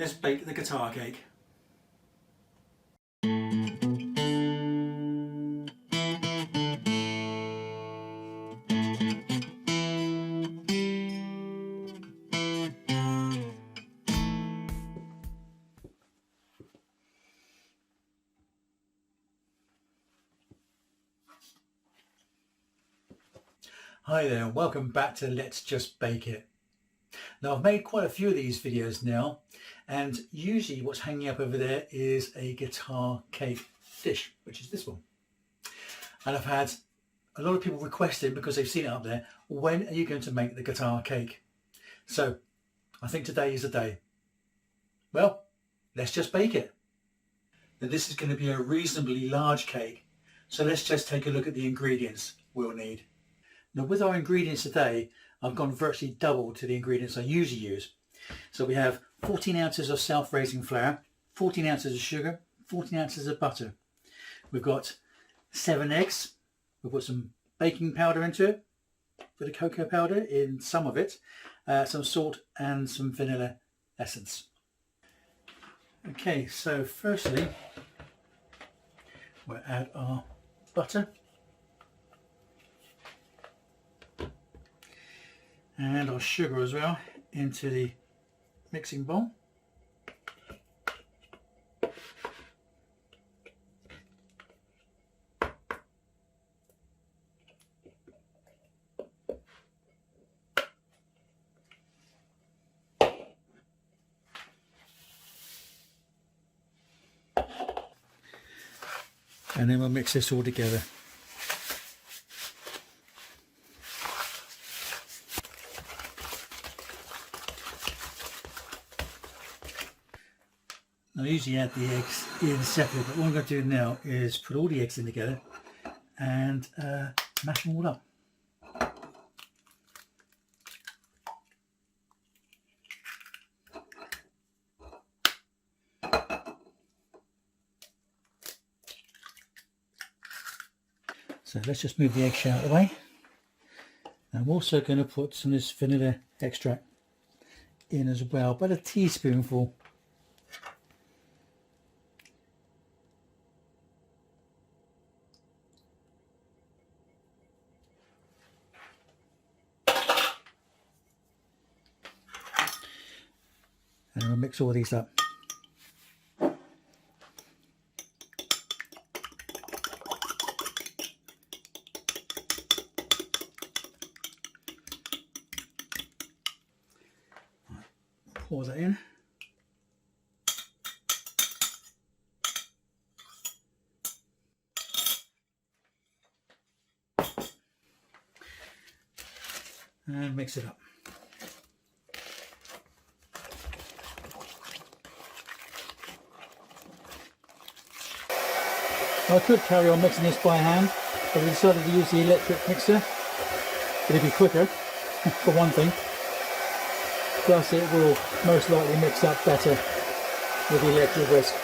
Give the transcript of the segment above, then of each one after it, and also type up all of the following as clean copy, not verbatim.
let's bake the guitar cake. Hi there, welcome back to Let's Just Bake It. Now I've made quite a few of these videos now, and usually what's hanging up over there is a guitar cake dish, which is this one. And I've had a lot of people requesting, because they've seen it up there, when are you going to make the guitar cake? So I think today is the day. Well, let's just bake it. Now this is going to be a reasonably large cake, so let's just take a look at the ingredients we'll need. Now with our ingredients today, I've gone virtually double to the ingredients I usually use. So we have 14 ounces of self-raising flour, 14 ounces of sugar, 14 ounces of butter. We've got 7 eggs. We'll put some baking powder into it, a bit of cocoa powder in some of it, some salt and some vanilla essence. Okay, so firstly, we'll add our butter. And our sugar as well into the mixing bowl. And then we'll mix this all together. I usually add the eggs in separately, but what I'm going to do now is put all the eggs in together and mash them all up. So let's just move the eggshell out of the way. I'm also going to put some of this vanilla extract in as well, about a teaspoonful. And we'll mix all these up. Pour that in. And mix it up. I could carry on mixing this by hand, but we decided to use the electric mixer. It'll be quicker, for one thing. Plus it will most likely mix up better with the electric whisk.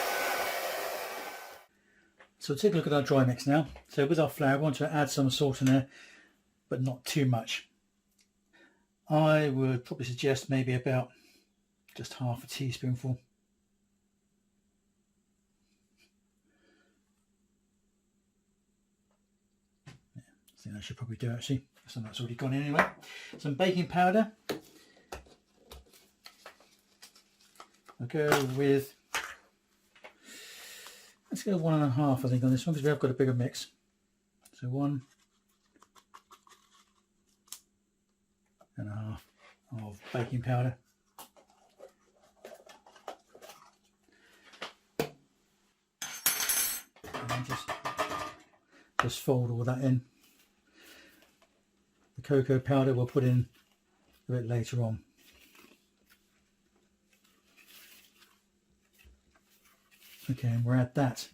So take a look at our dry mix now. So with our flour, we want to add some salt in there, but not too much. I would probably suggest maybe about just half a teaspoonful. I think I should probably do actually. Some that's already gone in anyway. Some baking powder. I'll go with, let's go 1.5 I think on this one, because we have got a bigger mix. So 1.5 of baking powder. And then just fold all that in. The cocoa powder we'll put in a bit later on. Okay, and we'll add that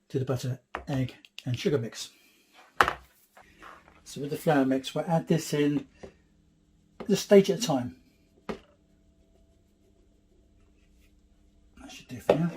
to the butter, egg and sugar mix. So with the flour mix, we'll add this in just stage at a time. That should do for now.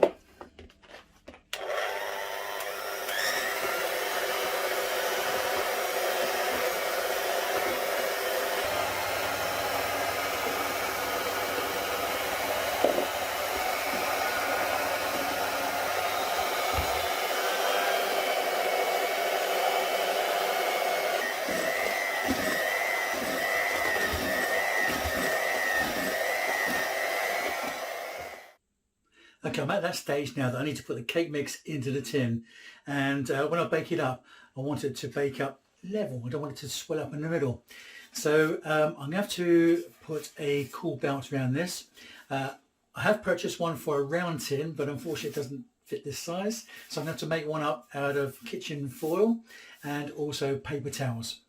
Okay, I'm at that stage now that I need to put the cake mix into the tin, and when I bake it up, I want it to bake up level. I don't want it to swell up in the middle. So I'm going to have to put a cool belt around this. I have purchased one for a round tin, but unfortunately it doesn't fit this size. So I'm going to have to make one up out of kitchen foil and also paper towels.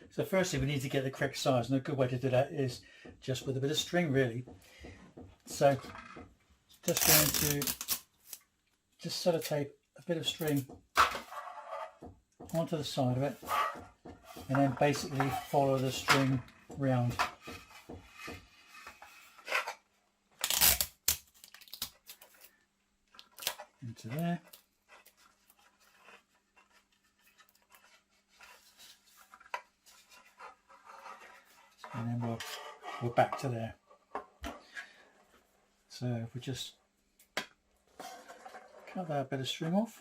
So firstly we need to get the correct size, and a good way to do that is just with a bit of string really. So just going to sellotape a bit of string onto the side of it, and then basically follow the string round. Into there. And then we're back to there. So if we just cut that bit of string off.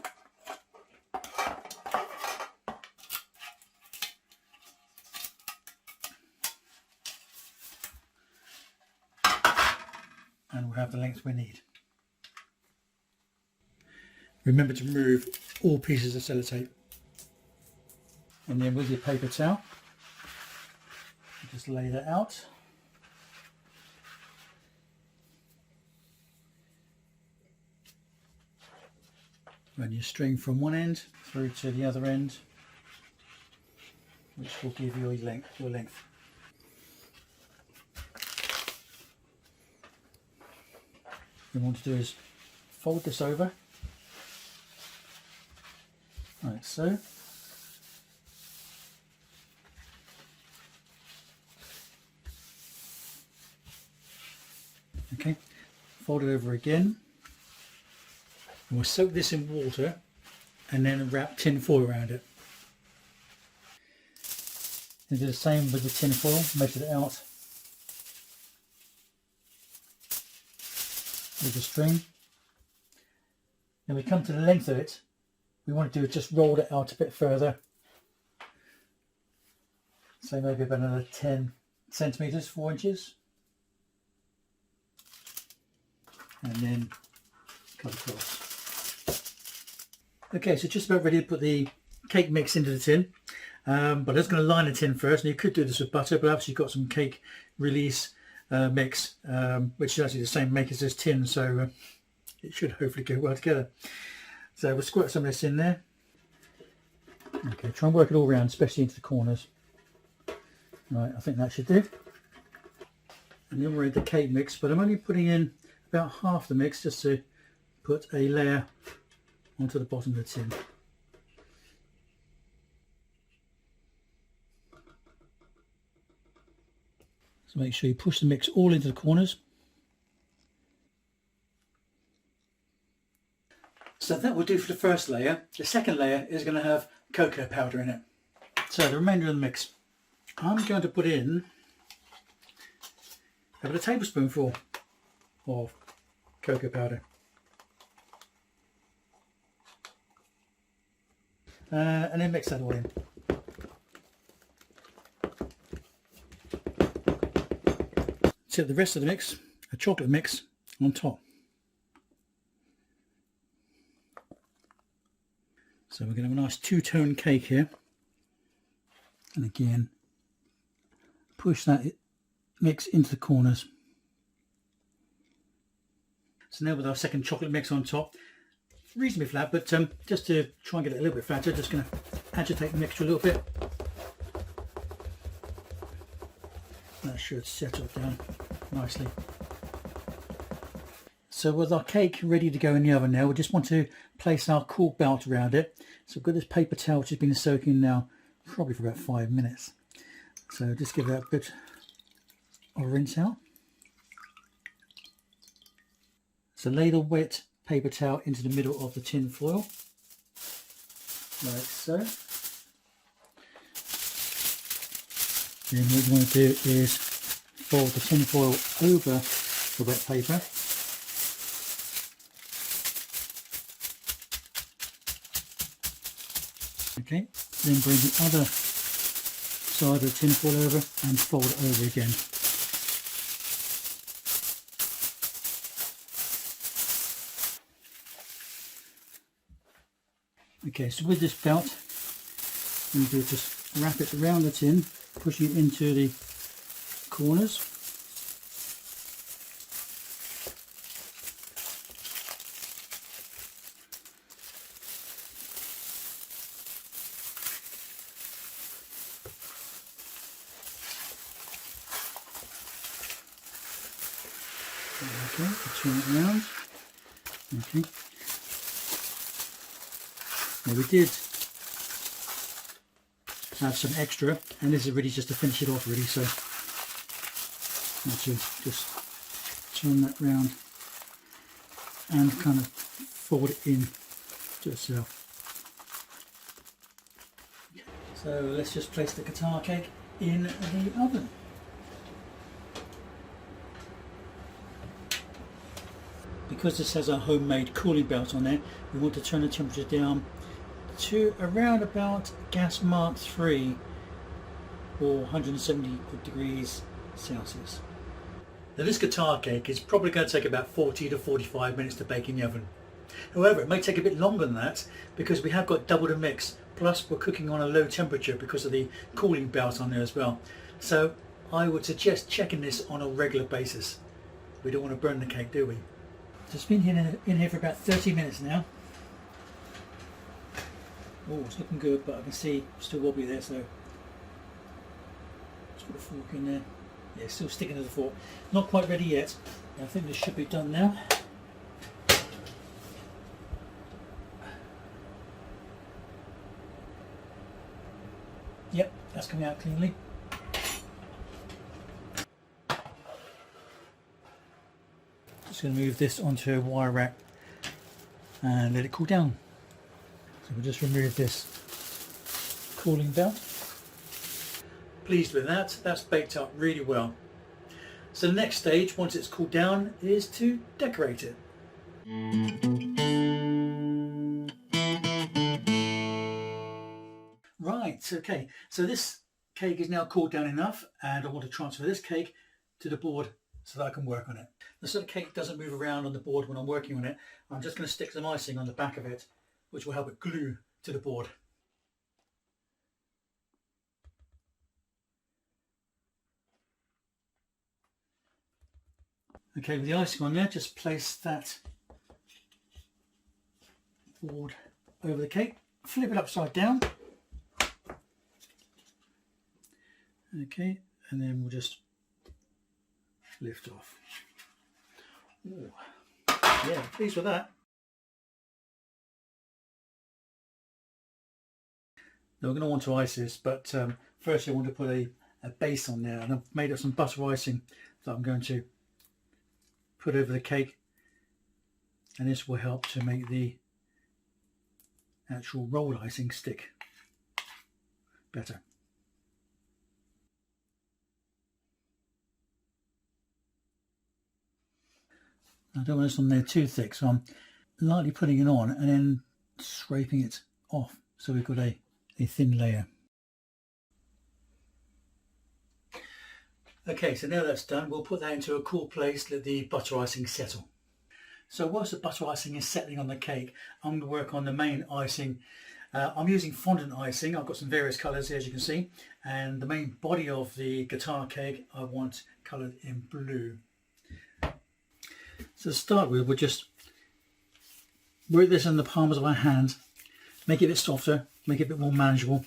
And we'll have the length we need. Remember to remove all pieces of sellotape. And then with your paper towel, just lay that out. Run your string from one end through to the other end, which will give you your length. What you want to do is fold this over, like so. Okay, fold it over again. And we'll soak this in water and then wrap tin foil around it. And do the same with the tin foil, measure it out with the string. Then we come to the length of it. We want to do is just roll it out a bit further. So maybe about another 10 centimetres, 4 inches. And then cut across. Okay, so just about ready to put the cake mix into the tin, but I'm just going to line the tin first. And you could do this with butter, but obviously you've got some cake release mix, which is actually the same make as this tin, so it should hopefully go well together. So we'll squirt some of this in there. Okay, try and work it all around, especially into the corners. Right, I think that should do. And then we're in the cake mix, but I'm only putting in about half the mix just to put a layer onto the bottom of the tin. So make sure you push the mix all into the corners. So that will do for the first layer. The second layer is going to have cocoa powder in it. So the remainder of the mix, I'm going to put in about a tablespoonful of cocoa powder. And then mix that all in. Set the rest of the mix, a chocolate mix, on top. So we're going to have a nice two-tone cake here. And again, push that mix into the corners. So now with our second chocolate mix on top, reasonably flat, but just to try and get it a little bit fatter, just going to agitate the mixture a little bit. That should settle it down nicely. So with our cake ready to go in the oven now, we just want to place our cool belt around it. So I've got this paper towel which has been soaking now probably for about 5 minutes. So just give that a bit of rinse out. So lay the wet paper towel into the middle of the tin foil, like so. Then what we want to do is fold the tin foil over the wet paper. Okay, then bring the other side of the tin foil over and fold it over again. Okay, so with this belt, I'm going to just wrap it around the tin, pushing it into the corners. Okay, turn it around. Okay. Now we did have some extra, and this is really just to finish it off really, so to just turn that round and kind of fold it in to itself. So let's just place the guitar cake in the oven. Because this has a homemade cooling belt on there, we want to turn the temperature down to around about gas mark 3 or 170 degrees Celsius. Now this guitar cake is probably going to take about 40 to 45 minutes to bake in the oven. However, it may take a bit longer than that because we have got double the mix, plus we're cooking on a low temperature because of the cooling belt on there as well. So I would suggest checking this on a regular basis. We don't want to burn the cake, do we? So it's been in here for about 30 minutes now. Oh, it's looking good, but I can see it's still wobbly there, so let's put a fork in there. Yeah, it's still sticking to the fork. Not quite ready yet. I think this should be done now. Yep, that's coming out cleanly. Just going to move this onto a wire rack and let it cool down. So we'll just remove this cooling belt. Pleased with that, that's baked up really well. So the next stage, once it's cooled down, is to decorate it. Right, okay, so this cake is now cooled down enough, and I want to transfer this cake to the board so that I can work on it. So the cake doesn't move around on the board when I'm working on it. I'm just going to stick some icing on the back of it, which will help it glue to the board. Okay, with the icing on there, just place that board over the cake, flip it upside down. Okay, and then we'll just lift off. Ooh. Yeah, pleased with that. Now we're going to want to ice this, but first I want to put a base on there, and I've made up some butter icing that I'm going to put over the cake, and this will help to make the actual rolled icing stick better. I don't want this on there too thick, so I'm lightly putting it on and then scraping it off so we've got a thin layer. Okay, so now that's done, we'll put that into a cool place, let the butter icing settle. So whilst the butter icing is settling on the cake, I'm going to work on the main icing. I'm using fondant icing. I've got some various colours here, as you can see, and the main body of the guitar cake I want coloured in blue. So to start with, we'll just work this in the palms of our hands, make it a bit softer, make it a bit more manageable.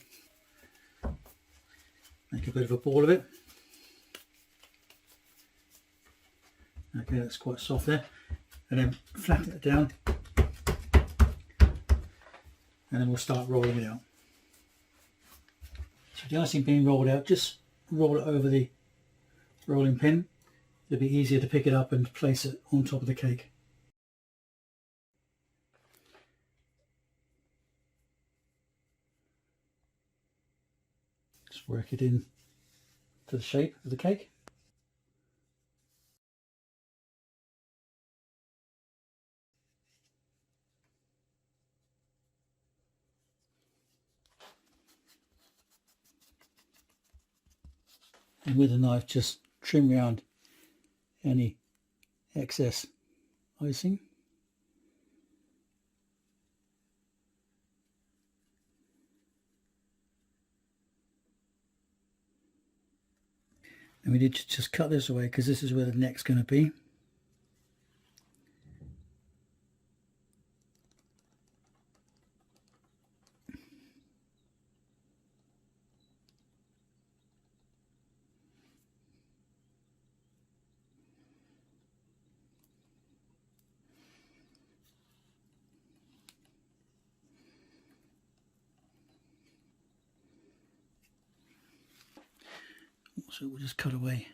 Make a bit of a ball of it. Okay, that's quite soft there. And then flatten it down. And then we'll start rolling it out. So the icing being rolled out, just roll it over the rolling pin. It'll be easier to pick it up and place it on top of the cake. Just work it in to the shape of the cake. And with a knife, just trim around any excess icing. And we need to just cut this away because this is where the neck's going to be. So we'll just cut away.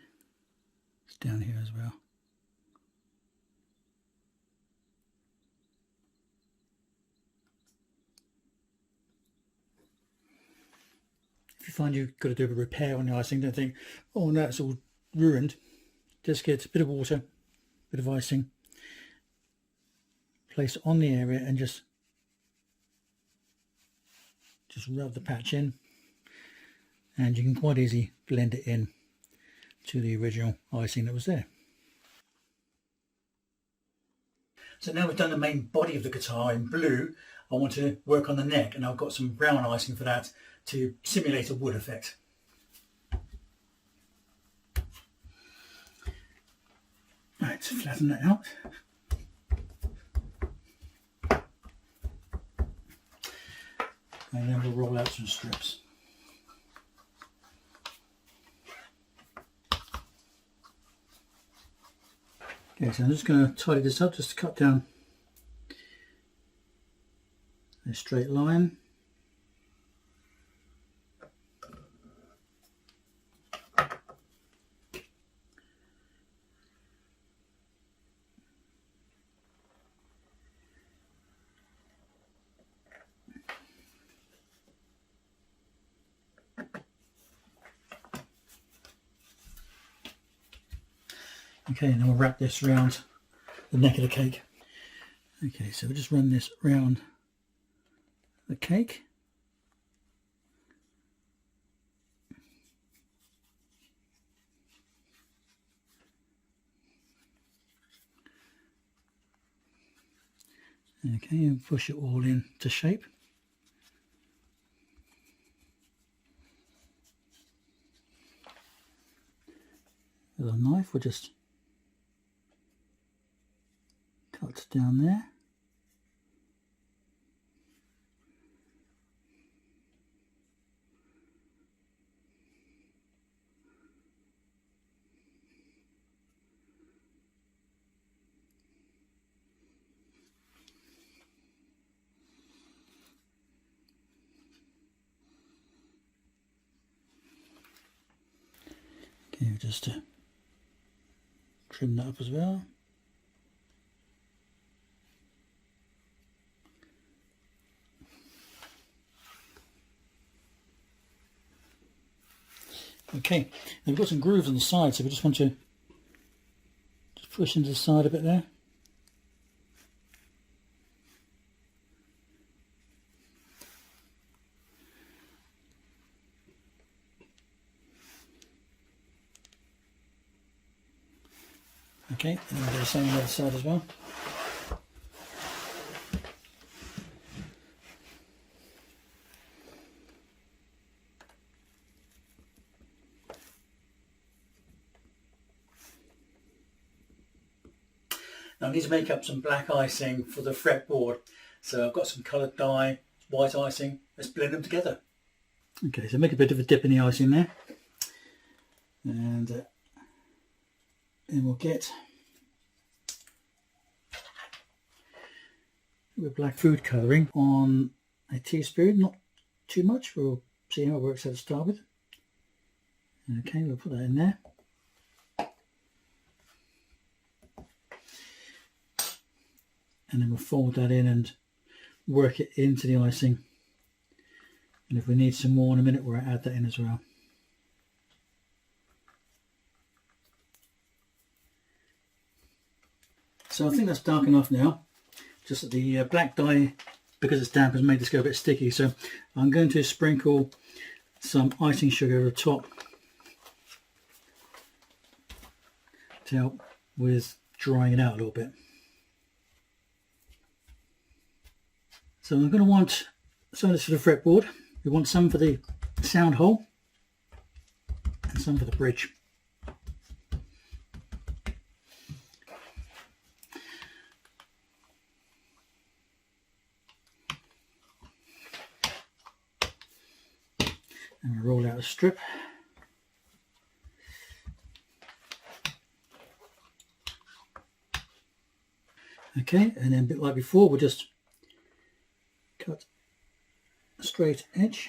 It's down here as well. If you find you've got to do a repair on the icing, don't think, oh no, it's all ruined. Just get a bit of water, a bit of icing, place it on the area and just rub the patch in, and you can quite easily blend it in to the original icing that was there. So now we've done the main body of the guitar in blue, I want to work on the neck, and I've got some brown icing for that to simulate a wood effect. Right, so flatten that out. And then we'll roll out some strips. Okay, so I'm just going to tidy this up just to cut down a straight line. Okay, and then we'll wrap this around the neck of the cake. Okay, so we'll just run this round the cake. Okay, and push it all into shape. With a knife, we'll just cut down there. Okay, just trim that up as well. Okay, and we've got some grooves on the side, so we just want to just push into the side a bit there. Okay, and we'll do the same on the other side as well. Now I need to make up some black icing for the fretboard. So I've got some coloured dye, white icing. Let's blend them together. Okay, so make a bit of a dip in the icing there. And then we'll get with black food colouring on a teaspoon, not too much. We'll see how it works out to start with. Okay, we'll put that in there. And then we'll fold that in and work it into the icing. And if we need some more in a minute, we'll add that in as well. So I think that's dark enough now. Just that the black dye, because it's damp, has made this go a bit sticky. So I'm going to sprinkle some icing sugar over the top to help with drying it out a little bit. So I'm going to want some of this for the fretboard. We want some for the sound hole and some for the bridge. And we roll out a strip. Okay, and then a bit like before, we'll just cut a straight edge.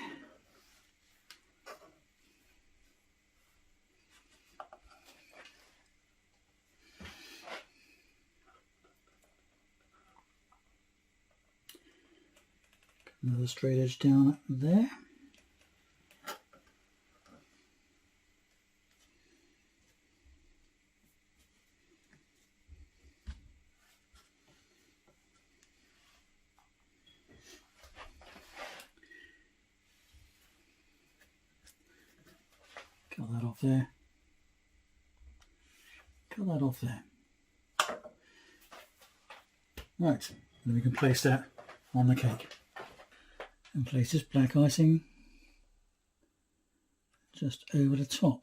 Another straight edge down there. Cut that off there. Cut that off there. Right, then we can place that on the cake. And place this black icing just over the top.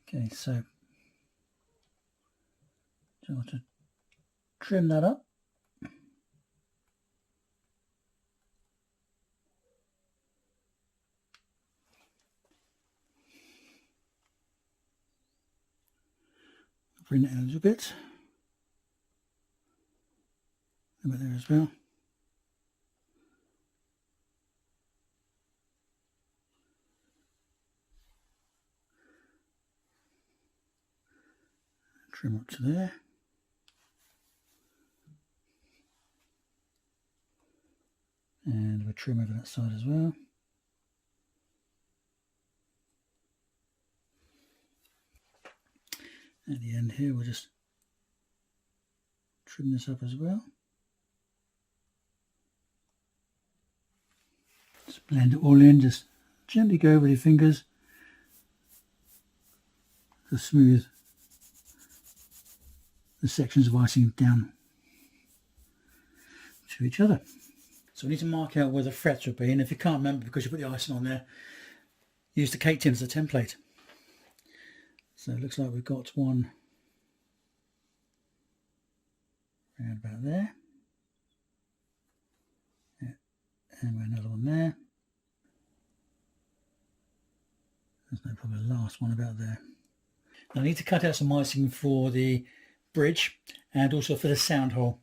Okay, so I want to trim that up. Bring it in a little bit. A bit there as well. Trim up to there. And we'll trim over that side as well. At the end here, we'll just trim this up as well. Just blend it all in, just gently go with your fingers to smooth the sections of icing down to each other. So we need to mark out where the frets will be, and if you can't remember because you put the icing on there, use the cake tin as a template. So it looks like we've got one around about there. Yeah. And another one there. There's no probably the last one about there. Now I need to cut out some icing for the bridge and also for the sound hole.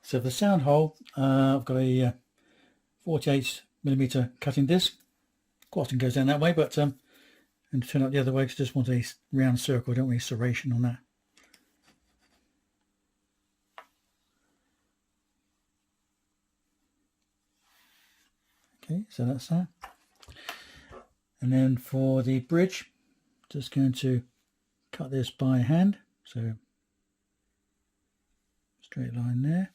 So for the sound hole, I've got a 48mm cutting disc. Quite often goes down that way, but and to turn up the other way because I just want a round circle. I don't want any serration on that. Okay, so that's that. And then for the bridge, just going to cut this by hand. So straight line there.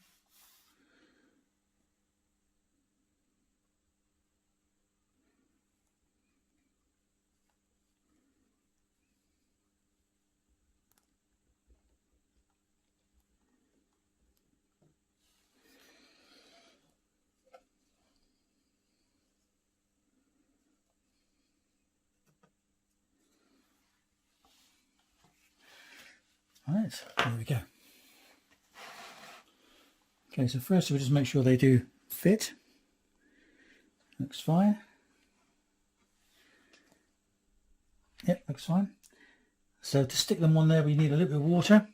Right, there we go. Okay, so first we'll just make sure they do fit. Looks fine. Yep, looks fine. So to stick them on there, we need a little bit of water.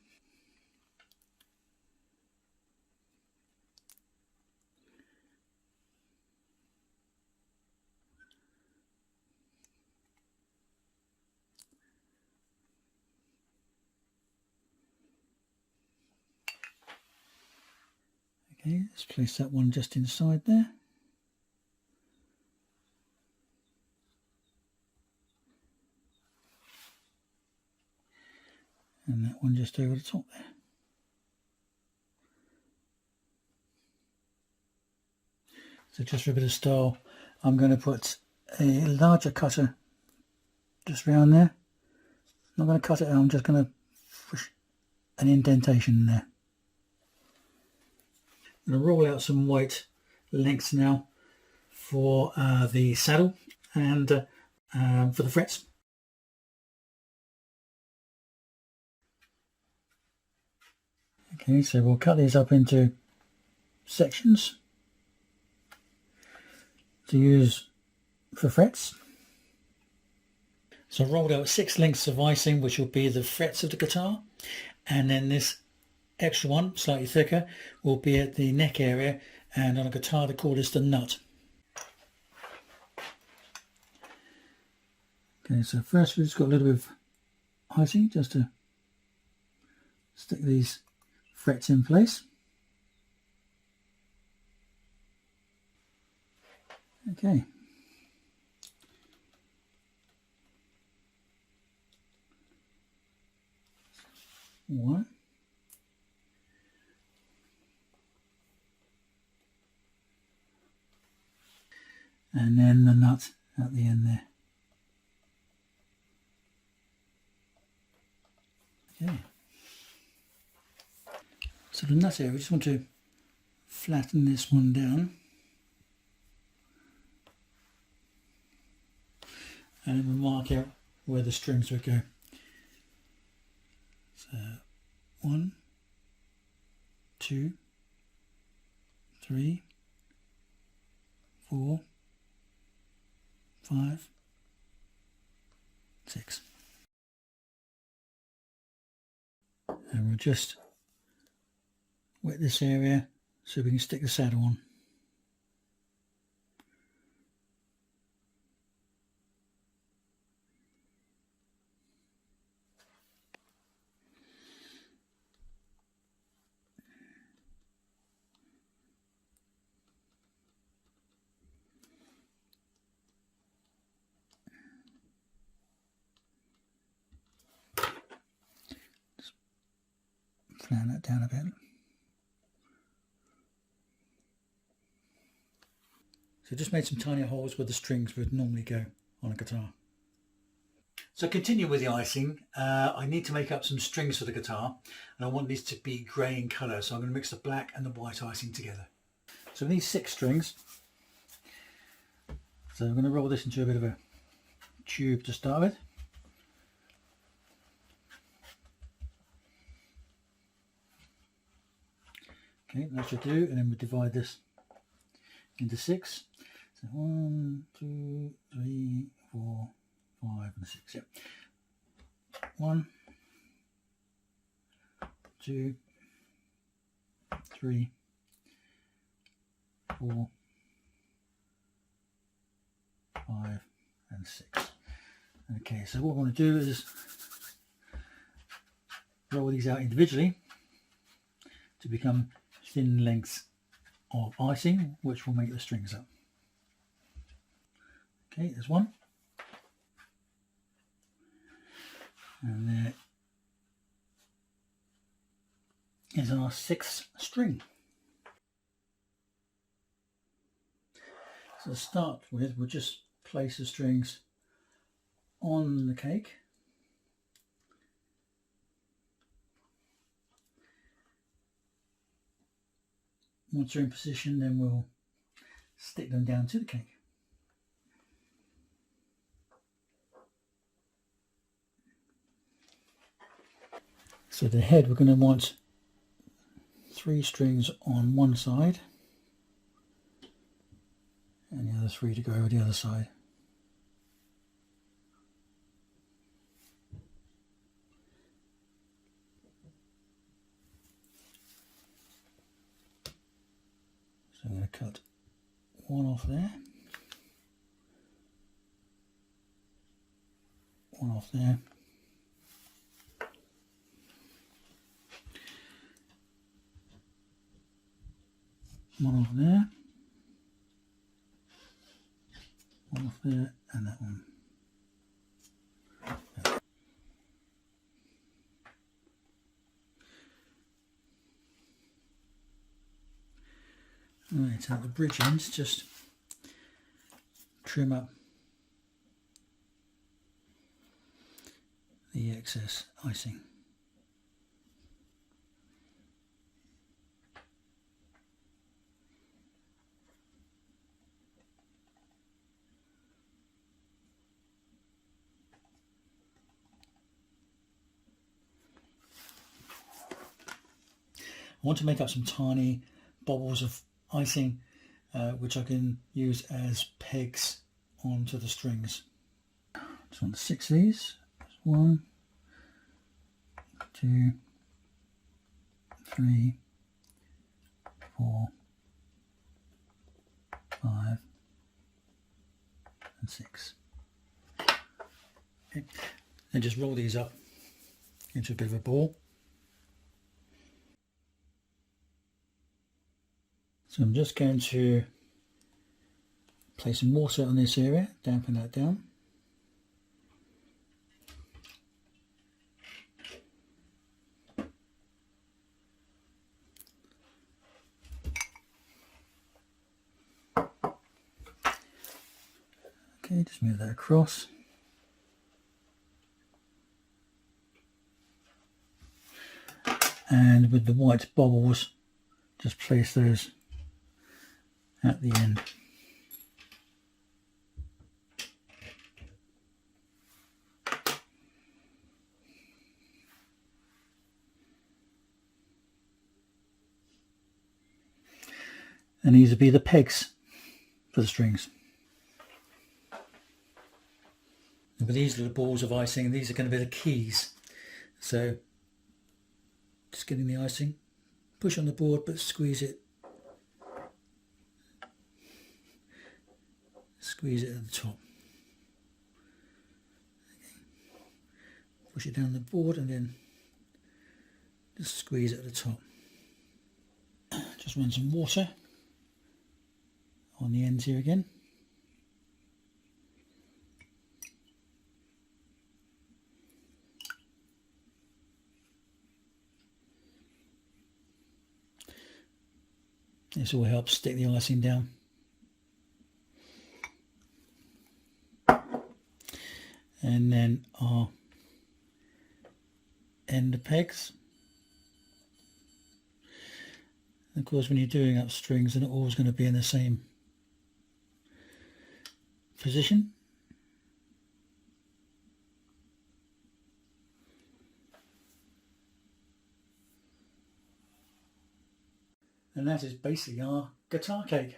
Okay, let's place that one just inside there. And that one just over the top there. So just for a bit of style, I'm going to put a larger cutter just around there. I'm not going to cut it out, I'm just going to push an indentation in there. I'm going to roll out some white lengths now for the saddle and for the frets. Okay, so we'll cut these up into sections to use for frets. So I rolled out 6 lengths of icing, which will be the frets of the guitar, and then this extra one, slightly thicker, will be at the neck area, and on a guitar they call this the nut. Okay, so first we've just got a little bit of icing just to stick these frets in place. Okay. One. And then the nut at the end there. Okay. So the nut area, we just want to flatten this one down. And then we'll mark out where the strings would go. So 1, 2, 3, 4, 5, 6. And we'll just wet this area so we can stick the saddle on. Just flatten that down a bit. So just made some tiny holes where the strings would normally go on a guitar. So continue with the icing. I need to make up some strings for the guitar, and I want these to be grey in colour, so I'm going to mix the black and the white icing together. So we need 6 strings. So I'm going to roll this into a bit of a tube to start with. Okay, that should do, and then we divide this into 6. So 1, 2, 3, 4, 5 and 6. Yep. 1, 2, 3, 4, 5 and 6. Okay, so what we want to do is roll these out individually to become thin lengths of icing, which will make the strings up. Okay, there's one. And there is our 6th string. So to start with, we'll just place the strings on the cake. Once they're in position, then we'll stick them down to the cake. So the head, we're going to want 3 strings on one side and the other 3 to go over the other side. So I'm going to cut one off there, one off there, one off there, one off there, and that one. Right, at the bridge ends, just trim up the excess icing. want to make up some tiny bubbles of icing which I can use as pegs onto the strings. Just want 6 of these. 1, 2, 3, 4, 5 and 6. Okay. And just roll these up into a bit of a ball. So I'm just going to place some water on this area, dampen that down. Okay, just move that across. And with the white bubbles, just place those at the end. And these will be the pegs for the strings. And with these little balls of icing, these are going to be the keys. So just getting the icing, push on the board but squeeze it. Squeeze it at the top. Push it down the board and then just squeeze it at the top. Just run some water on the ends here again. This will help stick the icing down. And then our end pegs. And of course, when you're doing up strings, they're not always going to be in the same position. And that is basically our guitar cake.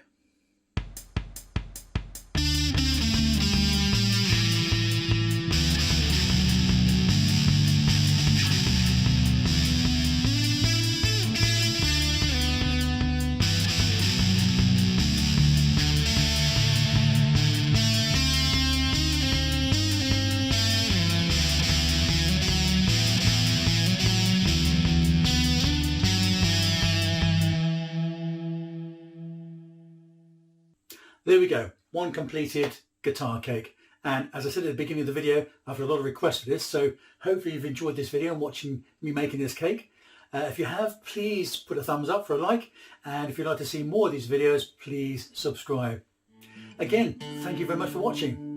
There we go, one completed guitar cake. And as I said at the beginning of the video, I've had a lot of requests for this, so hopefully you've enjoyed this video and watching me making this cake. If you have, please put a thumbs up for a like, and if you'd like to see more of these videos, please subscribe. Again, thank you very much for watching.